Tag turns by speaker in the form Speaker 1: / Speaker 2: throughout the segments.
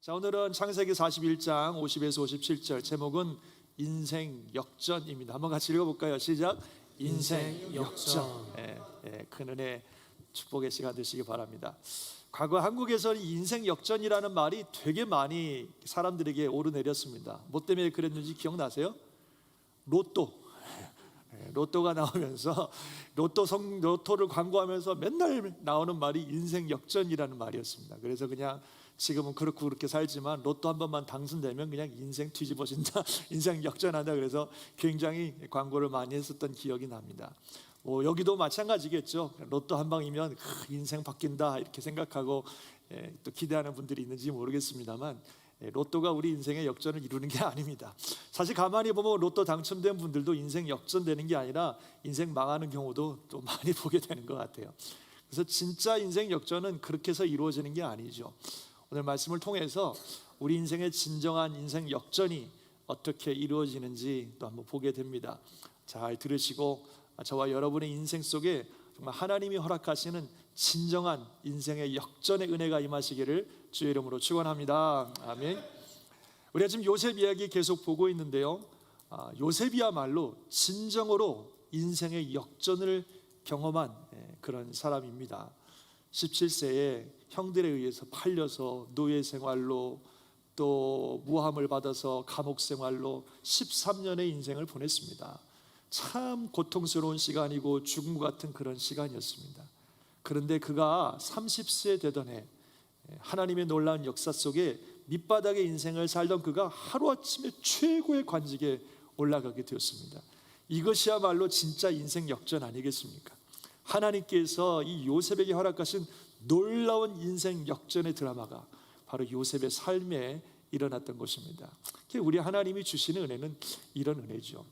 Speaker 1: 자, 오늘은 창세기 41장 50에서 57절, 제목은 인생 역전입니다. 한번 같이 읽어볼까요? 시작. 인생 역전. 큰 은혜 축복의 시간 되시기 바랍니다. 과거 한국에서는 인생 역전이라는 말이 되게 많이 사람들에게 오르내렸습니다. 뭐 때문에 그랬는지 기억나세요? 로또가 나오면서 로또를 광고하면서 맨날 나오는 말이 인생 역전이라는 말이었습니다. 그래서 그냥 지금은 그렇게 살지만 로또 한 번만 당선되면 그냥 인생 뒤집어진다, 인생 역전한다, 그래서 굉장히 광고를 많이 했었던 기억이 납니다. 여기도 마찬가지겠죠. 로또 한 방이면 인생 바뀐다 이렇게 생각하고 또 기대하는 분들이 있는지 모르겠습니다만, 로또가 우리 인생의 역전을 이루는 게 아닙니다. 사실 가만히 보면 로또 당첨된 분들도 인생 역전되는 게 아니라 인생 망하는 경우도 또 많이 보게 되는 것 같아요. 그래서 진짜 인생 역전은 그렇게 해서 이루어지는 게 아니죠. 오늘 말씀을 통해서 우리 인생의 진정한 인생 역전이 어떻게 이루어지는지 또 한번 보게 됩니다. 잘 들으시고 저와 여러분의 인생 속에 정말 하나님이 허락하시는 진정한 인생의 역전의 은혜가 임하시기를 주의 이름으로 축원합니다. 아멘. 우리가 지금 요셉 이야기 계속 보고 있는데요, 요셉이야말로 진정으로 인생의 역전을 경험한 그런 사람입니다. 17세에 형들에 의해서 팔려서 노예 생활로, 또 모함을 받아서 감옥 생활로 13년의 인생을 보냈습니다. 참 고통스러운 시간이고 죽음 같은 그런 시간이었습니다. 그런데 그가 30세 되던 해, 하나님의 놀라운 역사 속에 밑바닥의 인생을 살던 그가 하루아침에 최고의 관직에 올라가게 되었습니다. 이것이야말로 진짜 인생 역전 아니겠습니까? 하나님께서 이 요셉에게 허락하신 놀라운 인생 역전의 드라마가 바로 요셉의 삶에 일어났던 것입니다. 우리 하나님이 주시는 은혜는 이런 은혜죠.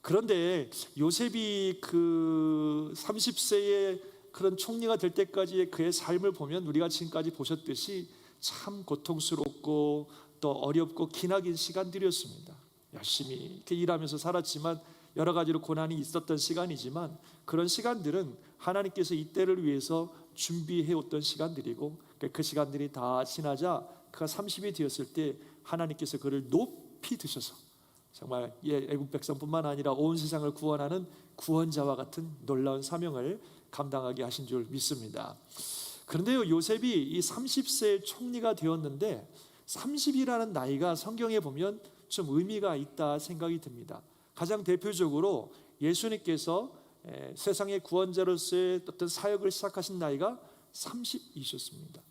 Speaker 1: 그런데 요셉이 그 30세의 그런 총리가 될 때까지의 그의 삶을 보면 우리가 지금까지 보셨듯이 참 고통스럽고 또 어렵고 기나긴 시간들이었습니다. 열심히 이렇게 일하면서 살았지만 여러 가지로 고난이 있었던 시간이지만, 그런 시간들은 하나님께서 이때를 위해서 준비해왔던 시간들이고, 그 시간들이 다 지나자 그가 30이 되었을 때 하나님께서 그를 높이 드셔서 정말 애국 백성뿐만 아니라 온 세상을 구원하는 구원자와 같은 놀라운 사명을 감당하게 하신 줄 믿습니다. 그런데요, 요셉이 이 30세의 총리가 되었는데 30이라는 나이가 성경에 보면 좀 의미가 있다 생각이 듭니다. 가장 대표적으로 예수님께서 세상의 구원자로서의 어떤 사역을 시작하신 나이가 30이셨습니다.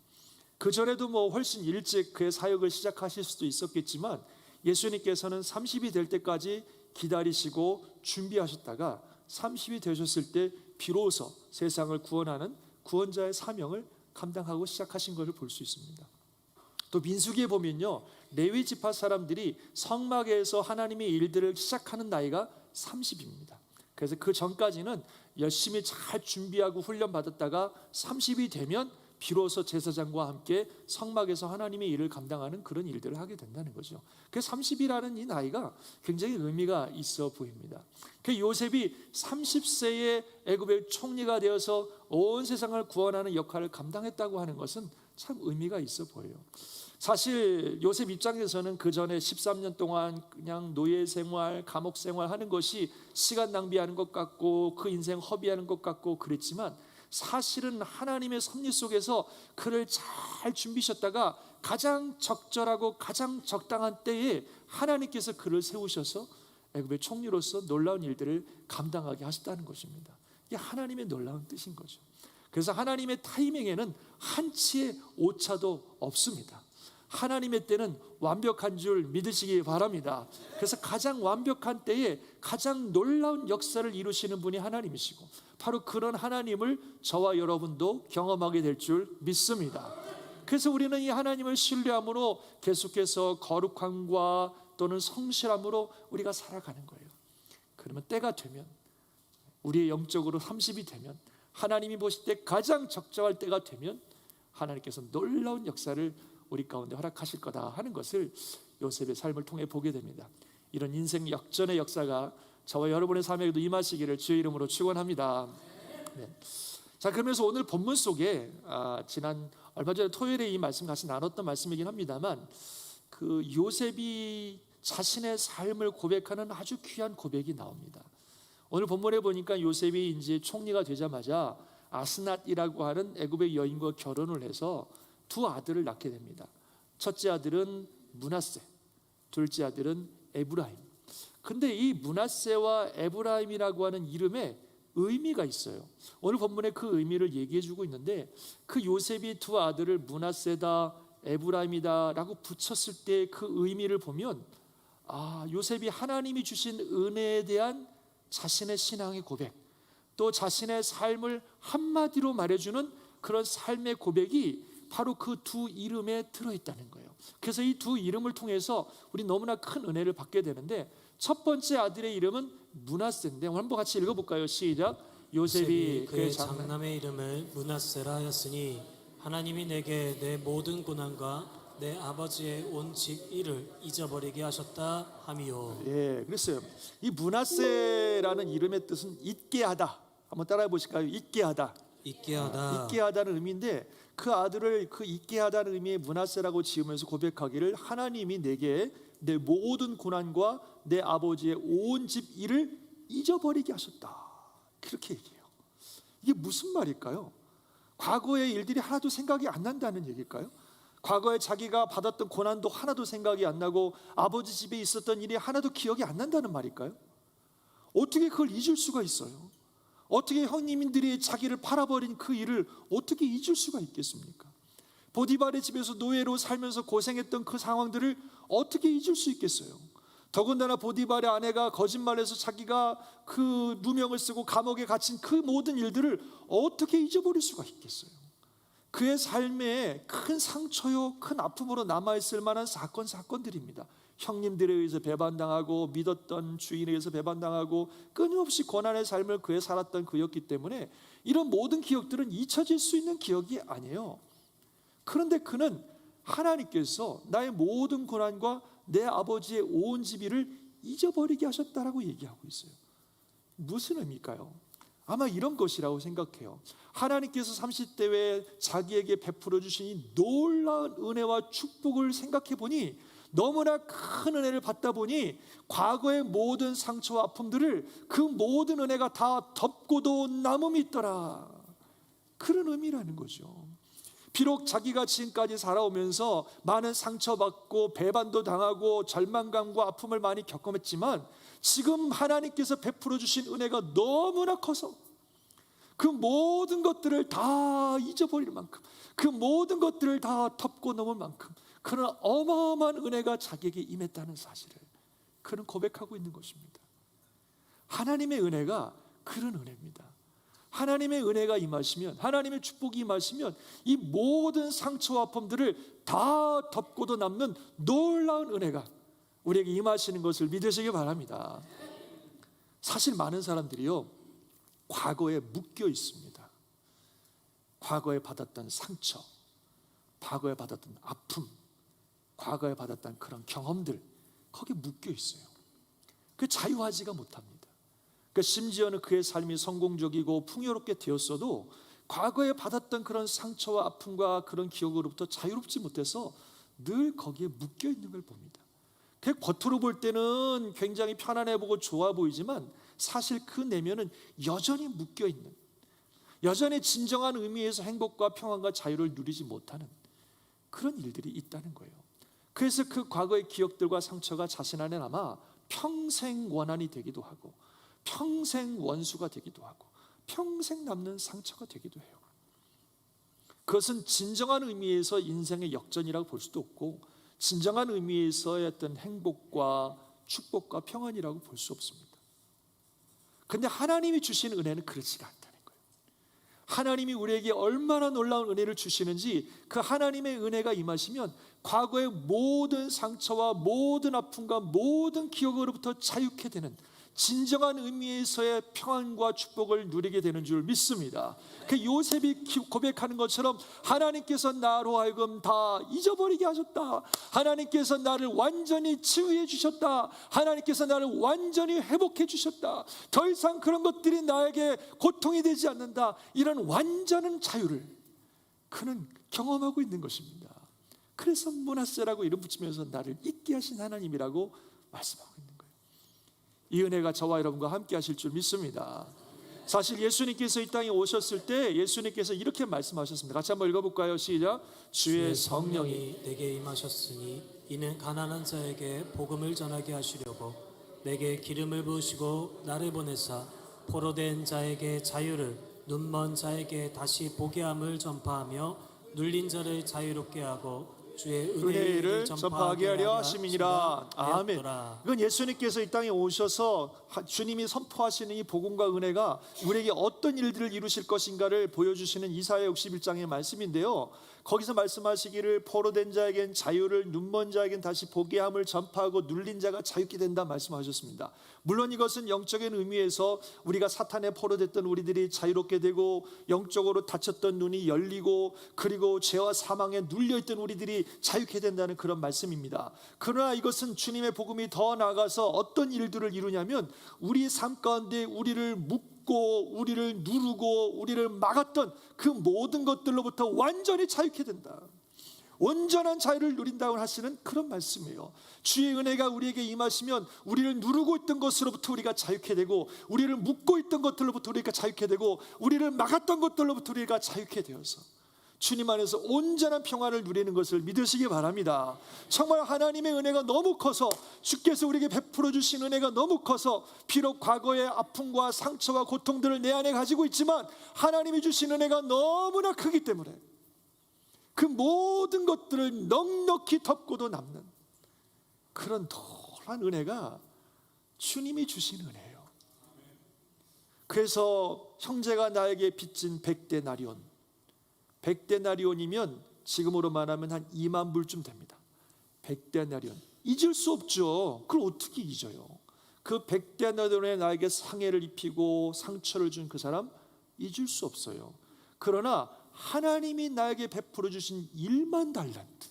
Speaker 1: 그 전에도 훨씬 일찍 그의 사역을 시작하실 수도 있었겠지만, 예수님께서는 30이 될 때까지 기다리시고 준비하셨다가 30이 되셨을 때 비로소 세상을 구원하는 구원자의 사명을 감당하고 시작하신 것을 볼 수 있습니다. 또 민수기에 보면요, 레위 지파 사람들이 성막에서 하나님의 일들을 시작하는 나이가 30입니다. 그래서 그 전까지는 열심히 잘 준비하고 훈련 받았다가 30이 되면 비로소 제사장과 함께 성막에서 하나님의 일을 감당하는 그런 일들을 하게 된다는 거죠. 그 30이라는 이 나이가 굉장히 의미가 있어 보입니다. 그 요셉이 30세의 애굽의 총리가 되어서 온 세상을 구원하는 역할을 감당했다고 하는 것은 참 의미가 있어 보여요. 사실 요셉 입장에서는 그 전에 13년 동안 그냥 노예 생활, 감옥 생활 하는 것이 시간 낭비하는 것 같고 그 인생 허비하는 것 같고 그랬지만, 사실은 하나님의 섭리 속에서 그를 잘 준비하셨다가 가장 적절하고 가장 적당한 때에 하나님께서 그를 세우셔서 애굽의 총리로서 놀라운 일들을 감당하게 하셨다는 것입니다. 이게 하나님의 놀라운 뜻인 거죠. 그래서 하나님의 타이밍에는 한치의 오차도 없습니다. 하나님의 때는 완벽한 줄 믿으시기 바랍니다. 그래서 가장 완벽한 때에 가장 놀라운 역사를 이루시는 분이 하나님이시고, 바로 그런 하나님을 저와 여러분도 경험하게 될 줄 믿습니다. 그래서 우리는 이 하나님을 신뢰함으로 계속해서 거룩함과 또는 성실함으로 우리가 살아가는 거예요. 그러면 때가 되면, 우리의 영적으로 30이 되면, 하나님이 보실 때 가장 적절할 때가 되면 하나님께서 놀라운 역사를 우리 가운데 허락하실 거다 하는 것을 요셉의 삶을 통해 보게 됩니다. 이런 인생 역전의 역사가 저와 여러분의 삶에도 임하시기를 주의 이름으로 축원합니다. 네. 자, 그러면서 오늘 본문 속에 지난 얼마 전에 토요일에 이 말씀 같이 나눴던 말씀이긴 합니다만, 그 요셉이 자신의 삶을 고백하는 아주 귀한 고백이 나옵니다. 오늘 본문에 보니까 요셉이 이제 총리가 되자마자 아스낫이라고 하는 애굽의 여인과 결혼을 해서 두 아들을 낳게 됩니다. 첫째 아들은 므낫세, 둘째 아들은 에브라임. 근데 이 므낫세와 에브라임이라고 하는 이름에 의미가 있어요. 오늘 본문에 그 의미를 얘기해 주고 있는데, 그 요셉이 두 아들을 므낫세다, 에브라임이다라고 붙였을 때 그 의미를 보면, 요셉이 하나님이 주신 은혜에 대한 자신의 신앙의 고백, 또 자신의 삶을 한마디로 말해주는 그런 삶의 고백이 바로 그 두 이름에 들어있다는 거예요. 그래서 이 두 이름을 통해서 우리 너무나 큰 은혜를 받게 되는데, 첫 번째 아들의 이름은 므낫세인데, 한번 같이 읽어볼까요? 시작. 요셉이
Speaker 2: 그의 장남의 이름을 므낫세라 하였으니 하나님이 내게 내 모든 고난과 내 아버지의 온 집 일을 잊어버리게 하셨다 함이요.
Speaker 1: 예, 그랬어요. 이 므낫세라는 이름의 뜻은 잊게 하다. 한번 따라해 보실까요? 잊게 하다.
Speaker 2: 잊게 하다.
Speaker 1: 잊게 하다는 의미인데, 그 아들을 그 잊게 하다는 의미의 므낫세라고 지으면서 고백하기를, 하나님이 내게 내 모든 고난과 내 아버지의 온 집 일을 잊어버리게 하셨다. 그렇게 얘기해요. 이게 무슨 말일까요? 과거의 일들이 하나도 생각이 안 난다는 얘기일까요? 과거에 자기가 받았던 고난도 하나도 생각이 안 나고 아버지 집에 있었던 일이 하나도 기억이 안 난다는 말일까요? 어떻게 그걸 잊을 수가 있어요? 어떻게 형님들이 자기를 팔아버린 그 일을 어떻게 잊을 수가 있겠습니까? 보디발의 집에서 노예로 살면서 고생했던 그 상황들을 어떻게 잊을 수 있겠어요? 더군다나 보디발의 아내가 거짓말해서 자기가 그 누명을 쓰고 감옥에 갇힌 그 모든 일들을 어떻게 잊어버릴 수가 있겠어요? 그의 삶에 큰 상처요, 큰 아픔으로 남아있을 만한 사건들입니다. 형님들에 의해서 배반당하고, 믿었던 주인에 의해서 배반당하고, 끊임없이 고난의 삶을 그에 살았던 그였기 때문에 이런 모든 기억들은 잊혀질 수 있는 기억이 아니에요. 그런데 그는 하나님께서 나의 모든 고난과 내 아버지의 온 집일을 잊어버리게 하셨다라고 얘기하고 있어요. 무슨 의미일까요? 아마 이런 것이라고 생각해요. 하나님께서 30대에 자기에게 베풀어 주신 이 놀라운 은혜와 축복을 생각해 보니, 너무나 큰 은혜를 받다 보니 과거의 모든 상처와 아픔들을 그 모든 은혜가 다 덮고도 남음이 있더라. 그런 의미라는 거죠. 비록 자기가 지금까지 살아오면서 많은 상처받고 배반도 당하고 절망감과 아픔을 많이 겪었지만, 지금 하나님께서 베풀어 주신 은혜가 너무나 커서 그 모든 것들을 다 잊어버릴 만큼, 그 모든 것들을 다 덮고 넘을 만큼 그런 어마어마한 은혜가 자기에게 임했다는 사실을 그는 고백하고 있는 것입니다. 하나님의 은혜가 그런 은혜입니다. 하나님의 은혜가 임하시면, 하나님의 축복이 임하시면 이 모든 상처와 아픔들을 다 덮고도 남는 놀라운 은혜가 우리에게 임하시는 것을 믿으시기 바랍니다. 사실 많은 사람들이요, 과거에 묶여 있습니다. 과거에 받았던 상처, 과거에 받았던 아픔, 과거에 받았던 그런 경험들, 거기에 묶여 있어요. 그 자유하지가 못합니다. 심지어는 그의 삶이 성공적이고 풍요롭게 되었어도 과거에 받았던 그런 상처와 아픔과 그런 기억으로부터 자유롭지 못해서 늘 거기에 묶여 있는 걸 봅니다. 그 겉으로 볼 때는 굉장히 편안해 보고 좋아 보이지만, 사실 그 내면은 여전히 묶여 있는, 여전히 진정한 의미에서 행복과 평안과 자유를 누리지 못하는 그런 일들이 있다는 거예요. 그래서 그 과거의 기억들과 상처가 자신 안에 남아 평생 원한이 되기도 하고, 평생 원수가 되기도 하고, 평생 남는 상처가 되기도 해요. 그것은 진정한 의미에서 인생의 역전이라고 볼 수도 없고, 진정한 의미에서의 어떤 행복과 축복과 평안이라고 볼 수 없습니다. 그런데 하나님이 주신 은혜는 그렇지가 않다는 거예요. 하나님이 우리에게 얼마나 놀라운 은혜를 주시는지, 그 하나님의 은혜가 임하시면 과거의 모든 상처와 모든 아픔과 모든 기억으로부터 자유케 되는 진정한 의미에서의 평안과 축복을 누리게 되는 줄 믿습니다. 그 요셉이 고백하는 것처럼 하나님께서 나로 하여금 다 잊어버리게 하셨다. 하나님께서 나를 완전히 치유해 주셨다. 하나님께서 나를 완전히 회복해 주셨다. 더 이상 그런 것들이 나에게 고통이 되지 않는다. 이런 완전한 자유를 그는 경험하고 있는 것입니다. 그래서 므낫세라고 이름 붙이면서 나를 있게 하신 하나님이라고 말씀하고 있는 거예요. 이 은혜가 저와 여러분과 함께 하실 줄 믿습니다. 사실 예수님께서 이 땅에 오셨을 때 예수님께서 이렇게 말씀하셨습니다. 같이 한번 읽어볼까요? 시작. 주의 성령이
Speaker 2: 내게 임하셨으니 이는 가난한 자에게 복음을 전하게 하시려고 내게 기름을 부으시고 나를 보내사 포로된 자에게 자유를, 눈먼 자에게 다시 보게 함을 전파하며 눌린 자를 자유롭게 하고 주의
Speaker 1: 은혜를 전파하게 하려 하심이니라. 아멘.
Speaker 2: 하였더라.
Speaker 1: 이건 예수님께서 이 땅에 오셔서 주님이 선포하시는 이 복음과 은혜가 우리에게 어떤 일들을 이루실 것인가를 보여주시는 이사야 61장의 말씀인데요. 거기서 말씀하시기를 포로된 자에겐 자유를, 눈먼 자에겐 다시 보게 함을 전파하고 눌린 자가 자유케 된다 말씀하셨습니다. 물론 이것은 영적인 의미에서 우리가 사탄에 포로됐던 우리들이 자유롭게 되고 영적으로 닫혔던 눈이 열리고 그리고 죄와 사망에 눌려있던 우리들이 자유케 된다는 그런 말씀입니다. 그러나 이것은 주님의 복음이 더 나아가서 어떤 일들을 이루냐면 우리의 삶 가운데 우리를 묶고 우리를 누르고 우리를 막았던 그 모든 것들로부터 완전히 자유케 된다. 온전한 자유를 누린다고 하시는 그런 말씀이에요. 주의 은혜가 우리에게 임하시면 우리를 누르고 있던 것으로부터 우리가 자유케 되고 우리를 묶고 있던 것들로부터 우리가 자유케 되고 우리를 막았던 것들로부터 우리가 자유케 되어서 주님 안에서 온전한 평안을 누리는 것을 믿으시기 바랍니다. 정말 하나님의 은혜가 너무 커서 주께서 우리에게 베풀어 주신 은혜가 너무 커서 비록 과거의 아픔과 상처와 고통들을 내 안에 가지고 있지만 하나님이 주신 은혜가 너무나 크기 때문에 그 모든 것들을 넉넉히 덮고도 남는 그런 놀라운 은혜가 주님이 주신 은혜예요. 그래서 형제가 나에게 빚진 100데나리온, 100데나리온이면 지금으로 말하면 한 2만 불쯤 됩니다. 100데나리온 잊을 수 없죠. 그걸 어떻게 잊어요? 그 100데나리온에 나에게 상해를 입히고 상처를 준 그 사람 잊을 수 없어요. 그러나 하나님이 나에게 베풀어 주신 1만 달란트,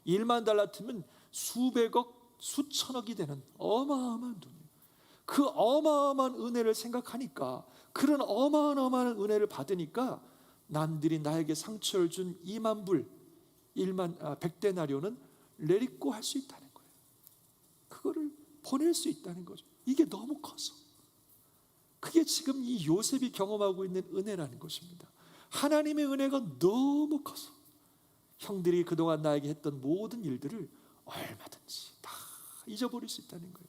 Speaker 1: 1만 달란트면 수백억, 수천억이 되는 어마어마한 돈이에요. 그 어마어마한 은혜를 생각하니까, 그런 어마어마한 은혜를 받으니까 남들이 나에게 상처를 준 2만 불, 100데나리온은 레리꼬 할 수 있다는 거예요. 그거를 보낼 수 있다는 거죠. 이게 너무 커서. 그게 지금 이 요셉이 경험하고 있는 은혜라는 것입니다. 하나님의 은혜가 너무 커서 형들이 그동안 나에게 했던 모든 일들을 얼마든지 다 잊어버릴 수 있다는 거예요.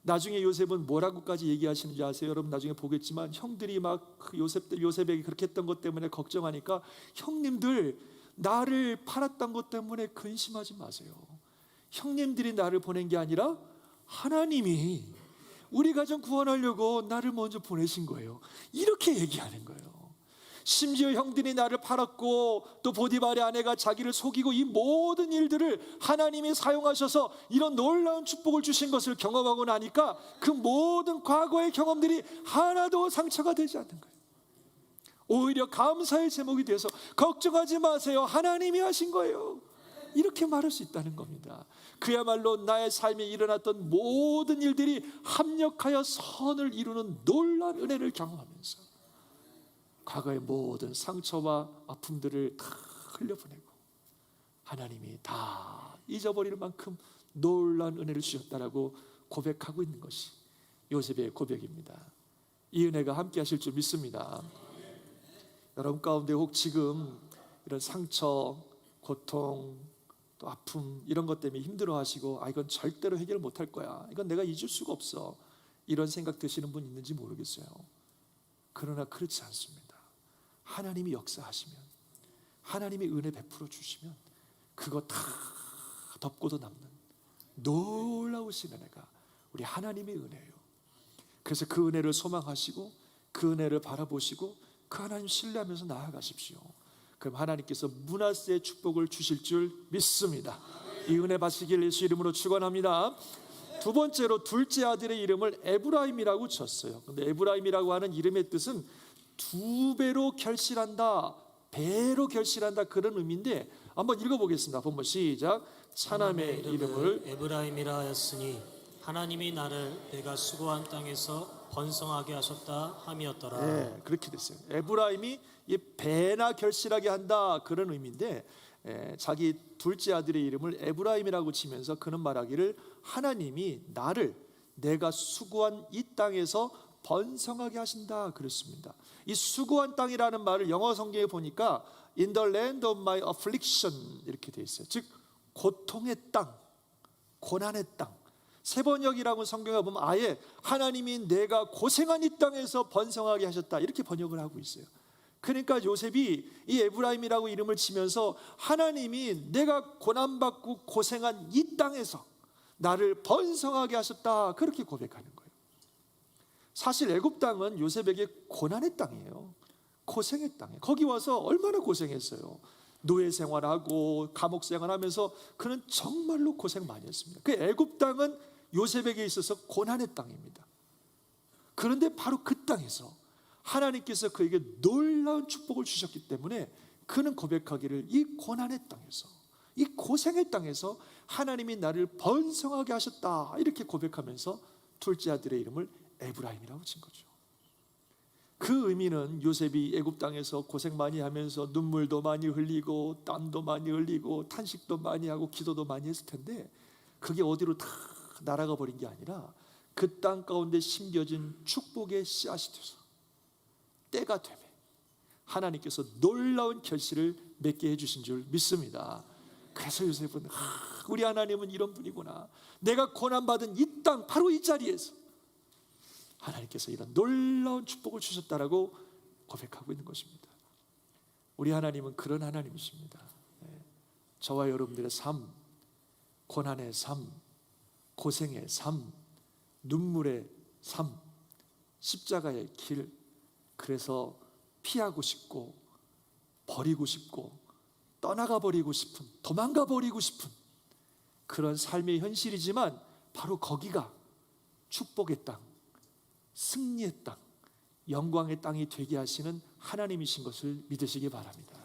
Speaker 1: 나중에 요셉은 뭐라고까지 얘기하시는지 아세요? 여러분 나중에 보겠지만 형들이 막 요셉에게 그렇게 했던 것 때문에 걱정하니까 형님들 나를 팔았던 것 때문에 근심하지 마세요. 형님들이 나를 보낸 게 아니라 하나님이 우리 가정 구원하려고 나를 먼저 보내신 거예요. 이렇게 얘기하는 거예요. 심지어 형들이 나를 팔았고 또 보디발의 아내가 자기를 속이고 이 모든 일들을 하나님이 사용하셔서 이런 놀라운 축복을 주신 것을 경험하고 나니까 그 모든 과거의 경험들이 하나도 상처가 되지 않는 거예요. 오히려 감사의 제목이 되어서 걱정하지 마세요. 하나님이 하신 거예요. 이렇게 말할 수 있다는 겁니다. 그야말로 나의 삶에 일어났던 모든 일들이 합력하여 선을 이루는 놀라운 은혜를 경험하면서 과거의 모든 상처와 아픔들을 다 흘려보내고 하나님이 다 잊어버릴 만큼 놀라운 은혜를 주셨다라고 고백하고 있는 것이 요셉의 고백입니다. 이 은혜가 함께 하실 줄 믿습니다. 여러분 가운데 혹 지금 이런 상처, 고통, 또 아픔 이런 것 때문에 힘들어하시고 이건 절대로 해결 못할 거야, 이건 내가 잊을 수가 없어, 이런 생각 드시는 분 있는지 모르겠어요. 그러나 그렇지 않습니다. 하나님이 역사하시면, 하나님이 은혜 베풀어 주시면 그거 다 덮고도 남는 놀라우신 은혜가 우리 하나님의 은혜예요. 그래서 그 은혜를 소망하시고 그 은혜를 바라보시고 그 하나님 신뢰하면서 나아가십시오. 그럼 하나님께서 므낫세의 축복을 주실 줄 믿습니다. 이 은혜 받으시길 예수 이름으로 축원합니다. 두 번째로 둘째 아들의 이름을 에브라임이라고 졌어요. 근데 에브라임이라고 하는 이름의 뜻은 두 배로 결실한다, 배로 결실한다, 그런 의미인데 한번 읽어보겠습니다. 본문 시작. 차남의 이름을
Speaker 2: 에브라임이라 하였으니 하나님이 나를 내가 수고한 땅에서 번성하게 하셨다 함이었더라.
Speaker 1: 네, 그렇게 됐어요. 에브라임이 이 배나 결실하게 한다, 그런 의미인데, 자기 둘째 아들의 이름을 에브라임이라고 치면서 그는 말하기를 하나님이 나를 내가 수고한 이 땅에서 번성하게 하신다 그랬습니다. 이 수고한 땅이라는 말을 영어 성경에 보니까 In the land of my affliction 이렇게 돼 있어요. 즉 고통의 땅, 고난의 땅. 세번역이라고 성경에 보면 아예 하나님이 내가 고생한 이 땅에서 번성하게 하셨다 이렇게 번역을 하고 있어요. 그러니까 요셉이 이 에브라임이라고 이름을 치면서 하나님이 내가 고난받고 고생한 이 땅에서 나를 번성하게 하셨다 그렇게 고백하는 거예요. 사실 애굽 땅은 요셉에게 고난의 땅이에요. 고생의 땅이에요. 거기 와서 얼마나 고생했어요. 노예 생활하고 감옥 생활하면서 그는 정말로 고생 많이 했습니다. 그 애굽 땅은 요셉에게 있어서 고난의 땅입니다. 그런데 바로 그 땅에서 하나님께서 그에게 놀라운 축복을 주셨기 때문에 그는 고백하기를 이 고난의 땅에서, 이 고생의 땅에서 하나님이 나를 번성하게 하셨다 이렇게 고백하면서 둘째 아들의 이름을 에브라임이라고 진 거죠. 그 의미는 요셉이 애굽 땅에서 고생 많이 하면서 눈물도 많이 흘리고 땀도 많이 흘리고 탄식도 많이 하고 기도도 많이 했을 텐데 그게 어디로 다 날아가 버린 게 아니라 그 땅 가운데 심겨진 축복의 씨앗이 돼서 때가 되면 하나님께서 놀라운 결실을 맺게 해주신 줄 믿습니다. 그래서 요셉은 우리 하나님은 이런 분이구나, 내가 고난받은 이 땅 바로 이 자리에서 하나님께서 이런 놀라운 축복을 주셨다라고 고백하고 있는 것입니다. 우리 하나님은 그런 하나님이십니다. 저와 여러분들의 삶, 고난의 삶, 고생의 삶, 눈물의 삶, 십자가의 길, 그래서 피하고 싶고 버리고 싶고 떠나가 버리고 싶은, 도망가 버리고 싶은 그런 삶의 현실이지만 바로 거기가 축복의 땅, 승리의 땅, 영광의 땅이 되게 하시는 하나님이신 것을 믿으시기 바랍니다.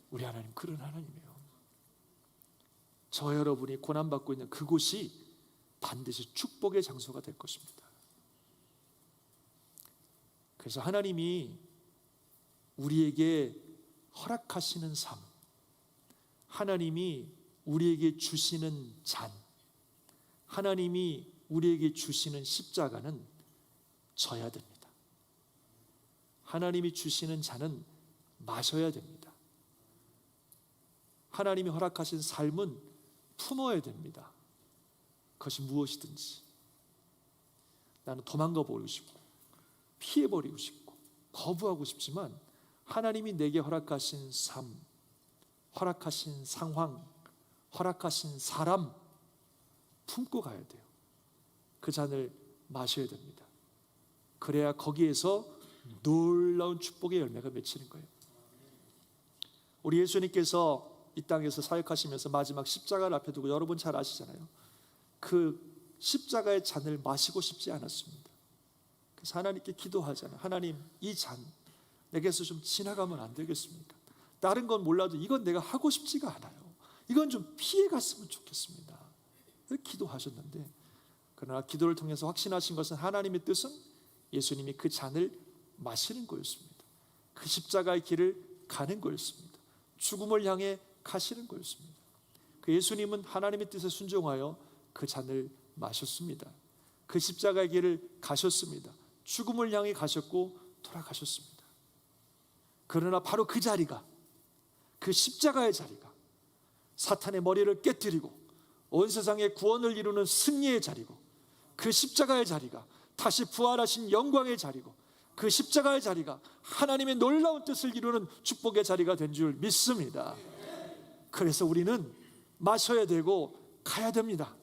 Speaker 1: 우리 하나님 그런 하나님이에요. 저 여러분이 고난받고 있는 그곳이 반드시 축복의 장소가 될 것입니다. 그래서 하나님이 우리에게 허락하시는 삶, 하나님이 우리에게 주시는 잔, 하나님이 우리에게 주시는 십자가는 져야 됩니다. 하나님이 주시는 잔은 마셔야 됩니다. 하나님이 허락하신 삶은 품어야 됩니다. 그것이 무엇이든지. 나는 도망가 버리고 싶고 피해 버리고 싶고 거부하고 싶지만 하나님이 내게 허락하신 삶, 허락하신 상황, 허락하신 사람 품고 가야 돼요. 그 잔을 마셔야 됩니다. 그래야 거기에서 놀라운 축복의 열매가 맺히는 거예요. 우리 예수님께서 이 땅에서 사역하시면서 마지막 십자가를 앞에 두고 여러분 잘 아시잖아요. 그 십자가의 잔을 마시고 싶지 않았습니다. 그래서 하나님께 기도하잖아요. 하나님, 이 잔 내게서 좀 지나가면 안 되겠습니까? 다른 건 몰라도 이건 내가 하고 싶지가 않아요. 이건 좀 피해 갔으면 좋겠습니다. 기도하셨는데, 그러나 기도를 통해서 확신하신 것은 하나님의 뜻은 예수님이 그 잔을 마시는 거였습니다. 그 십자가의 길을 가는 거였습니다. 죽음을 향해 가시는 거였습니다. 그 예수님은 하나님의 뜻에 순종하여 그 잔을 마셨습니다. 그 십자가의 길을 가셨습니다. 죽음을 향해 가셨고 돌아가셨습니다. 그러나 바로 그 자리가, 그 십자가의 자리가 사탄의 머리를 깨뜨리고 온 세상의 구원을 이루는 승리의 자리고, 그 십자가의 자리가 다시 부활하신 영광의 자리고, 그 십자가의 자리가 하나님의 놀라운 뜻을 이루는 축복의 자리가 된 줄 믿습니다. 그래서 우리는 마셔야 되고 가야 됩니다.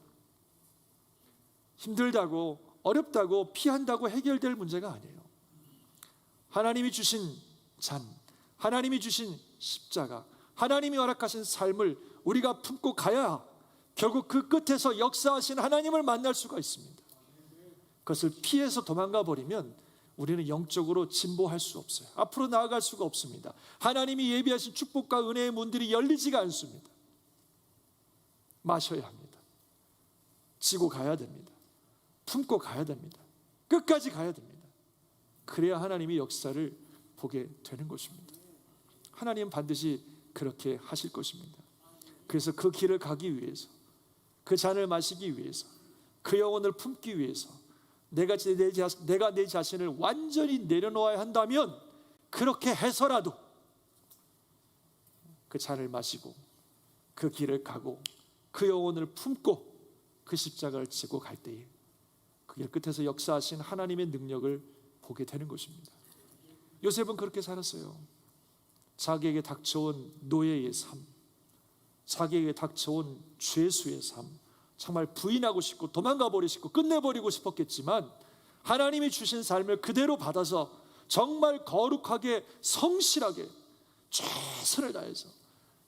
Speaker 1: 힘들다고 어렵다고 피한다고 해결될 문제가 아니에요. 하나님이 주신 잔, 하나님이 주신 십자가, 하나님이 허락하신 삶을 우리가 품고 가야 결국 그 끝에서 역사하신 하나님을 만날 수가 있습니다. 그것을 피해서 도망가 버리면 우리는 영적으로 진보할 수 없어요. 앞으로 나아갈 수가 없습니다. 하나님이 예비하신 축복과 은혜의 문들이 열리지가 않습니다. 마셔야 합니다. 지고 가야 됩니다. 품고 가야 됩니다. 끝까지 가야 됩니다. 그래야 하나님이 역사를 보게 되는 것입니다. 하나님은 반드시 그렇게 하실 것입니다. 그래서 그 길을 가기 위해서, 그 잔을 마시기 위해서, 그 영혼을 품기 위해서 내가 내 자신을 완전히 내려놓아야 한다면, 그렇게 해서라도 그 잔을 마시고 그 길을 가고 그 영혼을 품고 그 십자가를 지고 갈 때에 그 길 끝에서 역사하신 하나님의 능력을 보게 되는 것입니다. 요셉은 그렇게 살았어요. 자기에게 닥쳐온 노예의 삶, 자기에게 닥쳐온 죄수의 삶, 정말 부인하고 싶고 도망가 버리고 싶고 끝내버리고 싶었겠지만 하나님이 주신 삶을 그대로 받아서 정말 거룩하게 성실하게 최선을 다해서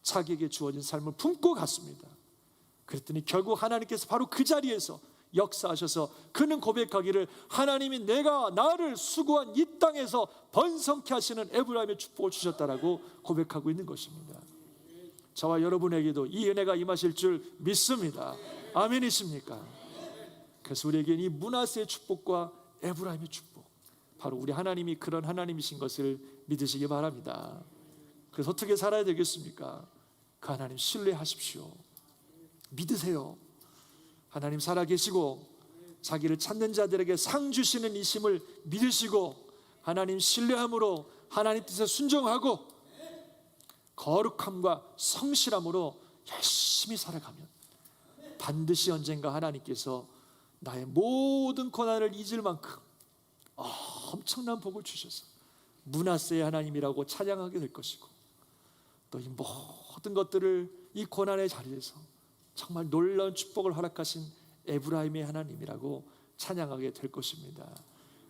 Speaker 1: 자기에게 주어진 삶을 품고 갔습니다. 그랬더니 결국 하나님께서 바로 그 자리에서 역사하셔서 그는 고백하기를, 하나님이 내가 나를 수고한 이 땅에서 번성케 하시는 에브라임의 축복을 주셨다라고 고백하고 있는 것입니다. 저와 여러분에게도 이 은혜가 임하실 줄 믿습니다. 아멘이십니까? 그래서 우리에게는 이 므낫세의 축복과 에브라임의 축복, 바로 우리 하나님이 그런 하나님이신 것을 믿으시기 바랍니다. 그래서 어떻게 살아야 되겠습니까? 그 하나님 신뢰하십시오. 믿으세요. 하나님 살아계시고 자기를 찾는 자들에게 상 주시는 이심을 믿으시고 하나님 신뢰함으로 하나님 뜻에 순종하고 거룩함과 성실함으로 열심히 살아가면 반드시 언젠가 하나님께서 나의 모든 고난을 잊을 만큼 엄청난 복을 주셔서 므낫세의 하나님이라고 찬양하게 될 것이고, 또 이 모든 것들을 이 고난의 자리에서 정말 놀라운 축복을 허락하신 에브라임의 하나님이라고 찬양하게 될 것입니다.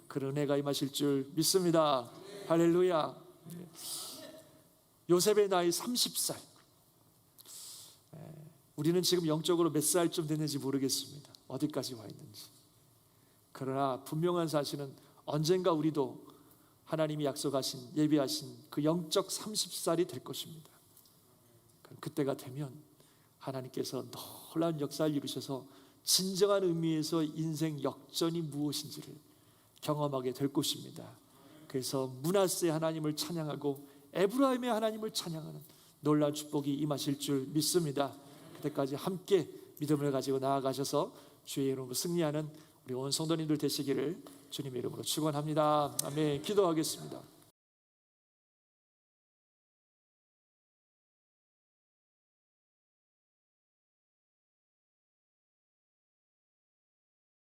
Speaker 1: 그런 은혜가 임하실 줄 믿습니다. 할렐루야. 요셉의 나이 30살. 우리는 지금 영적으로 몇 살쯤 됐는지 모르겠습니다. 어디까지 와 있는지. 그러나 분명한 사실은 언젠가 우리도 하나님이 약속하신, 예비하신 그 영적 30살이 될 것입니다. 그때가 되면 하나님께서 놀라운 역사를 이루셔서 진정한 의미에서 인생 역전이 무엇인지를 경험하게 될 것입니다. 그래서 므낫세의 하나님을 찬양하고 에브라임의 하나님을 찬양하는 놀라운 축복이 임하실 줄 믿습니다. 그때까지 함께 믿음을 가지고 나아가셔서 주의 이름으로 승리하는 우리 온 성도님들 되시기를 주님의 이름으로 축원합니다. 아멘. 기도하겠습니다.